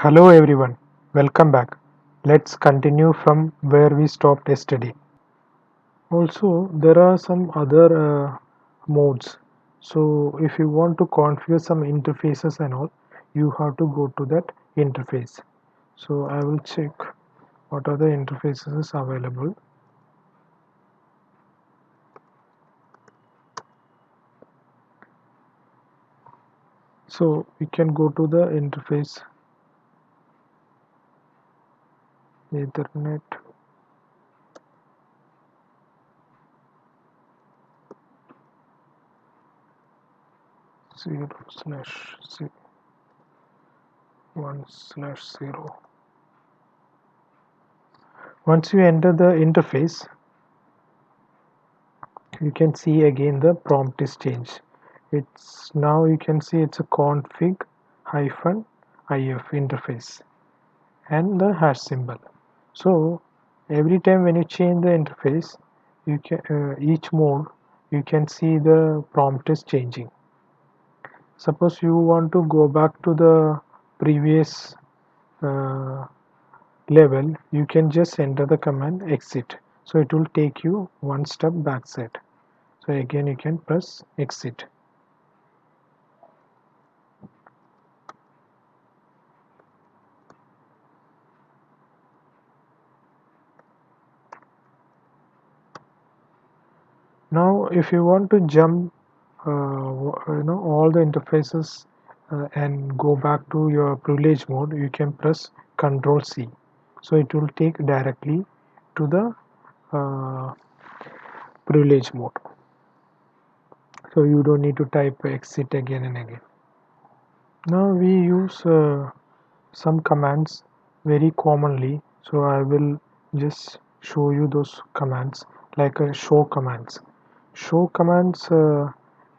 Hello everyone, welcome back. Let's continue from where we stopped yesterday. Also, there are some other modes. So, if you want to configure some interfaces and all, you have to go to that interface. So, I will check what are the interfaces available. So, we can go to the interface Ethernet 0/1/0. Once you enter the interface, you can see again the prompt is changed. It's now you can see it's a config hyphen if interface and the hash symbol. So every time when you change the interface, you can each mode you can see the prompt is changing. Suppose you want to go back to the previous uh, level, you can just enter the command exit. So it will take you one step backside. So again you can press exit. Now if you want to jump all the interfaces and go back to your privilege mode, you can press Ctrl C. So it will take directly to the uh, privilege mode. So you don't need to type exit again and again. Now we use some commands very commonly. So I will just show you those commands like show commands. Show commands,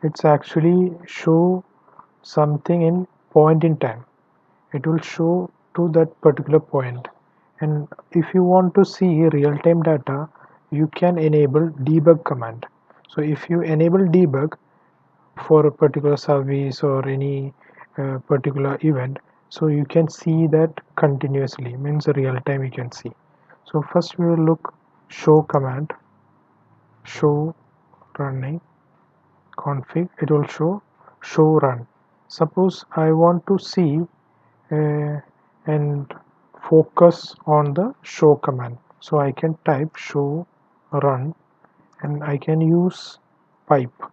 it's actually show something in point in time. It will show to that particular point. And if you want to see real-time data, you can enable debug command. So if you enable debug for a particular service or any particular event, so you can see that continuously, means real time you can see. So first we will look show command, show running config. It will show run. Suppose I want to see uh, and focus on the show command, so I can type show run and I can use pipe,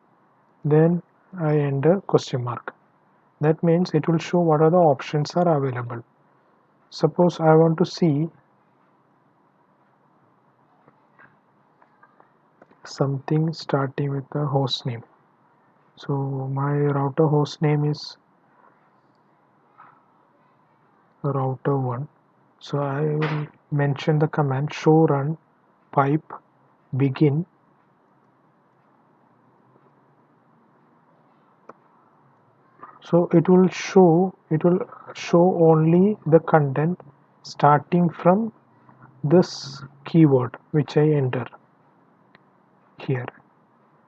then I enter question mark. That means it will show what are the options are available. Suppose I want to see something starting with the host name. So my router host name is router 1. So I will mention the command show run pipe begin. So it will show only the content starting from this keyword which I enter here.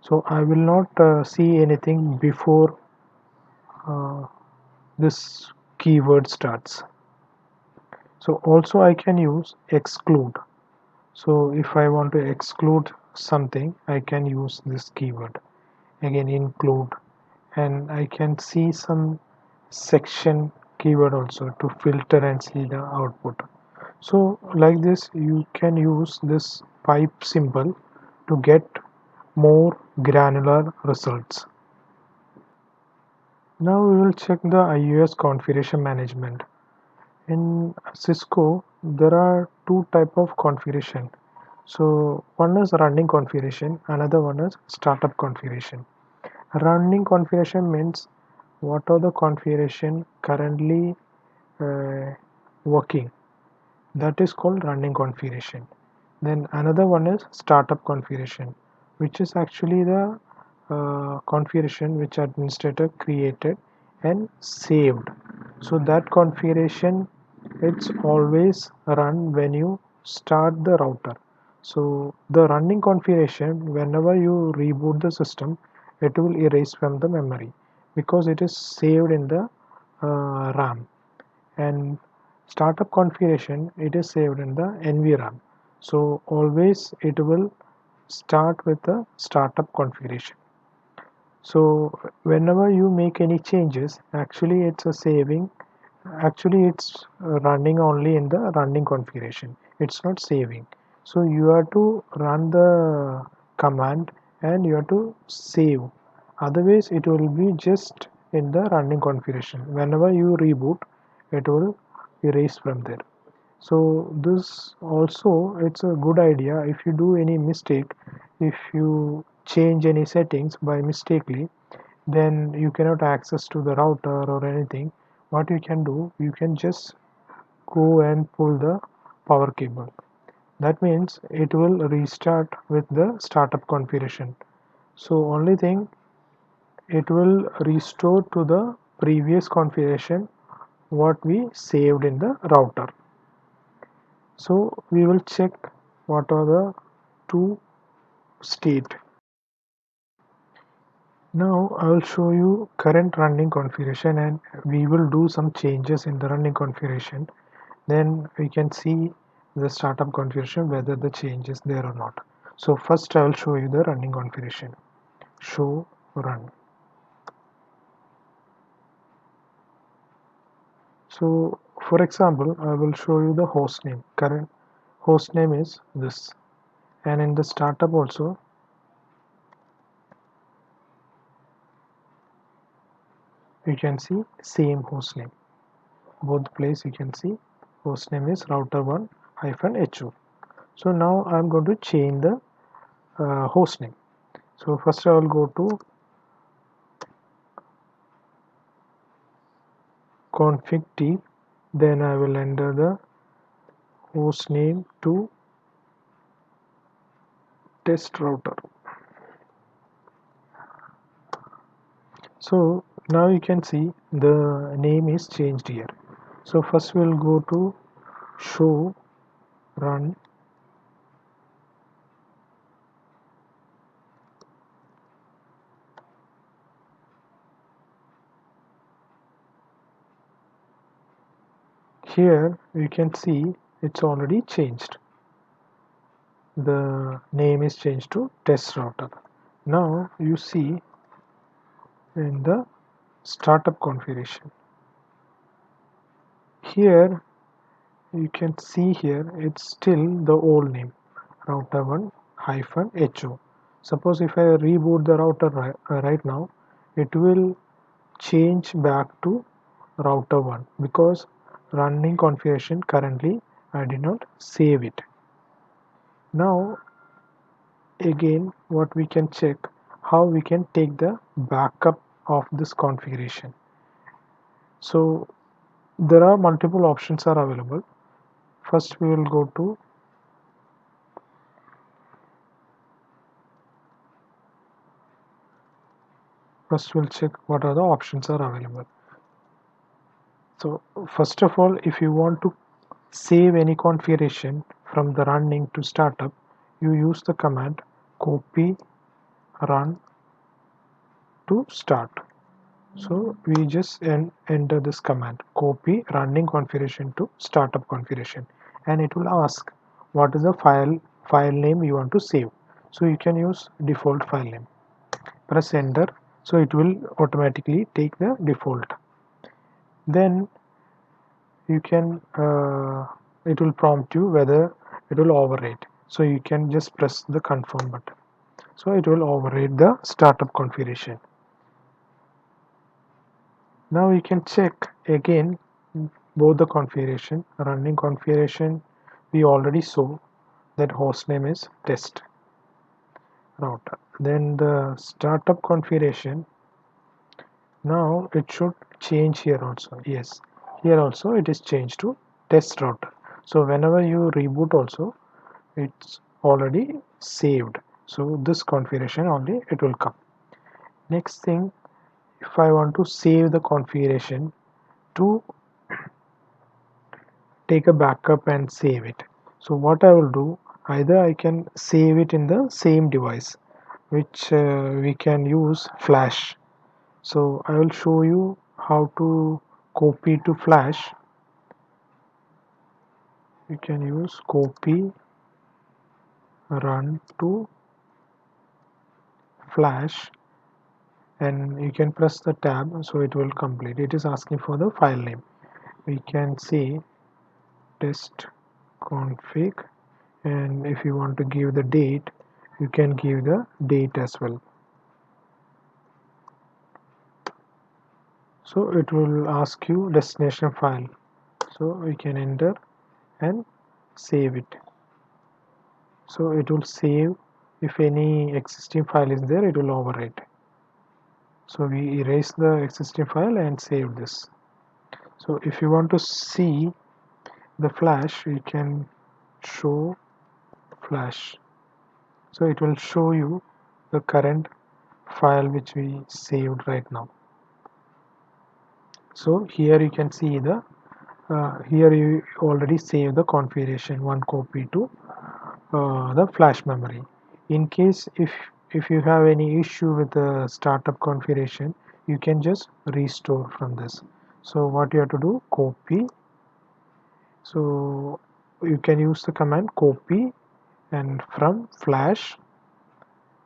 So I will not see anything before uh, this keyword starts. So also I can use exclude. So if I want to exclude something, I can use this keyword. Again include, and I can see some section keyword also to filter and see the output. So like this you can use this pipe symbol to get more granular results. Now we will check the IOS configuration management. In Cisco, there are two type of configuration. So one is running configuration, another one is startup configuration. Running configuration means what are the configuration currently uh, working. That is called running configuration. Then another one is startup configuration, which is actually the configuration which administrator created and saved. So that configuration, it's always run when you start the router. So the running configuration, whenever you reboot the system, it will erase from the memory because it is saved in the RAM. And startup configuration, it is saved in the nvrun. So always it will start with the startup configuration. So whenever you make any changes, actually it's a saving, actually it's running only in the running configuration, it's not saving. So you have to run the command and you have to save, otherwise it will be just in the running configuration. Whenever you reboot, it will erase from there. So this also, it's a good idea. If you do any mistake, if you change any settings by mistakenly, then you cannot access to the router or anything. What you can do, you can just go and pull the power cable. That means it will restart with the startup configuration. So only thing, it will restore to the previous configuration what we saved in the router. So we will check what are the two state. Now I will show you current running configuration and we will do some changes in the running configuration. Then we can see the startup configuration whether the change is there or not. So first I will show you the running configuration. Show run. So for example, I will show you the host name. Current host name is this, and in the startup also you can see same host name. Both place you can see host name is router1 hyphen ho. So now I'm going to change the host name. So first I will go to config t, then I will enter the host name to test router. So now you can see the name is changed here. So first we'll go to show run. Here you can see it's already changed. The name is changed to test router. Now you see in the startup configuration, here you can see here it's still the old name, router1 hyphen ho. Suppose if I reboot the router right now, it will change back to router1 because running configuration currently I did not save it. Now again what we can check, how we can take the backup of this configuration. So there are multiple options are available. First we will go to first we'll check what are the options are available. So first of all, if you want to save any configuration from the running to startup, you use the command copy run to start. So we just enter this command copy running configuration to startup configuration, and it will ask what is the file name you want to save. So you can use default file name. Press enter, so it will automatically take the default. Then you can it will prompt you whether it will override. So you can just press the confirm button. So it will override the startup configuration. Now you can check again both the configuration. Running configuration, we already saw that host name is test router. Then the startup configuration, now it should change here also. Yes, here also it is changed to test router. So whenever you reboot also, it's already saved. So this configuration only it will come. Next thing, if I want to save the configuration to take a backup and save it. So what I will do, either I can save it in the same device, which we can use flash. So I will show you how to copy to flash. you can use copy run to flash, and you can press the tab so it will complete. It is asking for the file name. We can see test config, and if you want to give the date, you can give the date as well. So it will ask you destination file, so we can enter and save it. So it will save. If any existing file is there, it will overwrite. So we erase the existing file and save this. So if you want to see the flash, you can show flash, so it will show you the current file which we saved right now. So here you can see the here you already save the configuration one copy to the flash memory. In case if you have any issue with the startup configuration, you can just restore from this. So what you have to do, copy. So you can use the command copy, and from flash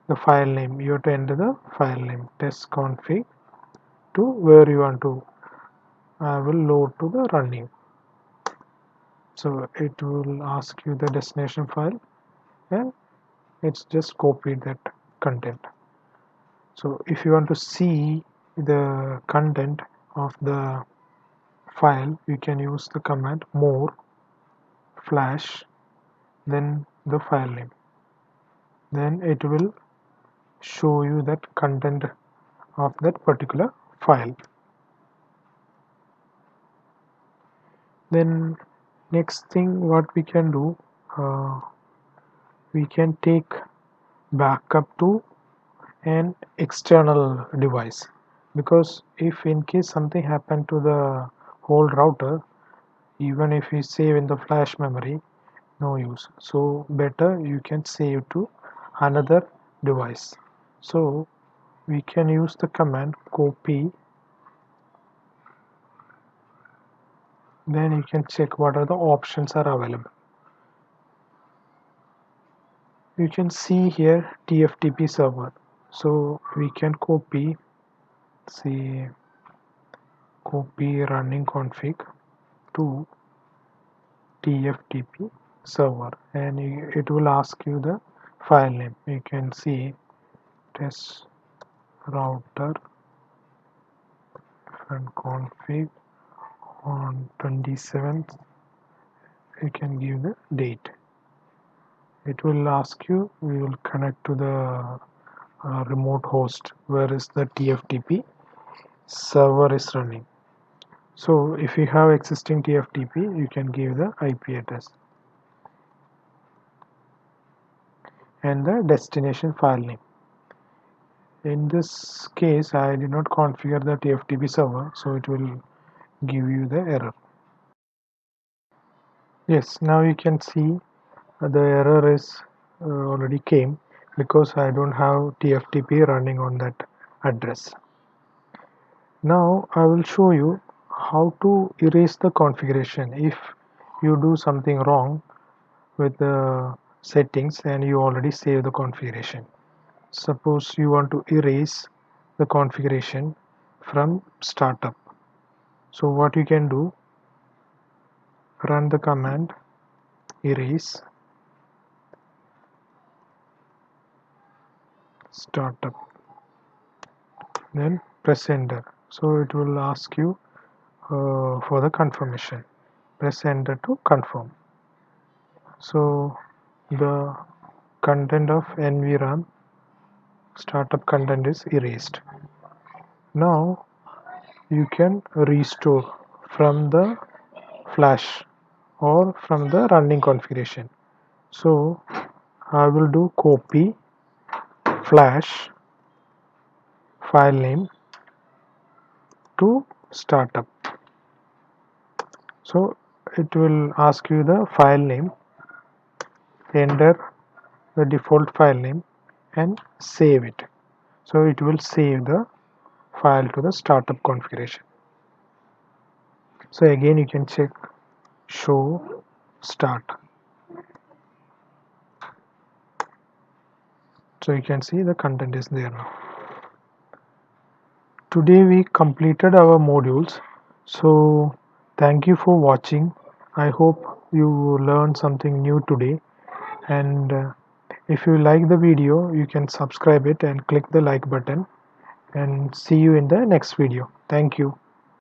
the file name, you have to enter the file name test config to where you want to will load to the running. So it will ask you the destination file, and it's just copied that content. So if you want to see the content of the file, you can use the command more flash, then the file name, then it will show you that content of that particular file. Then next thing what we can do, uh, we can take backup to an external device, because if in case something happened to the whole router, even if we save in the flash memory, no use. So better you can save to another device. So we can use the command copy, then you can check what are the options are available. You can see here TFTP server, so we can copy, see, copy running config to TFTP server, and it will ask you the file name. You can see test router and config on 27th. You can give the date. It will ask you, we will connect to the remote host where is the TFTP server is running. So if you have existing TFTP, you can give the IP address and the destination file name. In this case, I did not configure the TFTP server, so it will give you the error. Yes, now you can see the error is already came because I don't have TFTP running on that address. Now I will show you how to erase the configuration if you do something wrong with the settings and you already save the configuration. Suppose you want to erase the configuration from startup. So what you can do, run the command erase startup, then press enter. So it will ask you for the confirmation. Press enter to confirm. So the content of NVRAM startup content is erased. Now you can restore from the flash or from the running configuration. So I will do copy flash file name to startup. So it will ask you the file name, enter the default file name and save it. So it will save the file to the startup configuration. So again you can check show start. So you can see the content is there now. Today we completed our modules. So thank you for watching. I hope you learned something new today. And if you like the video, you can subscribe it and click the like button. And see you in the next video. Thank you.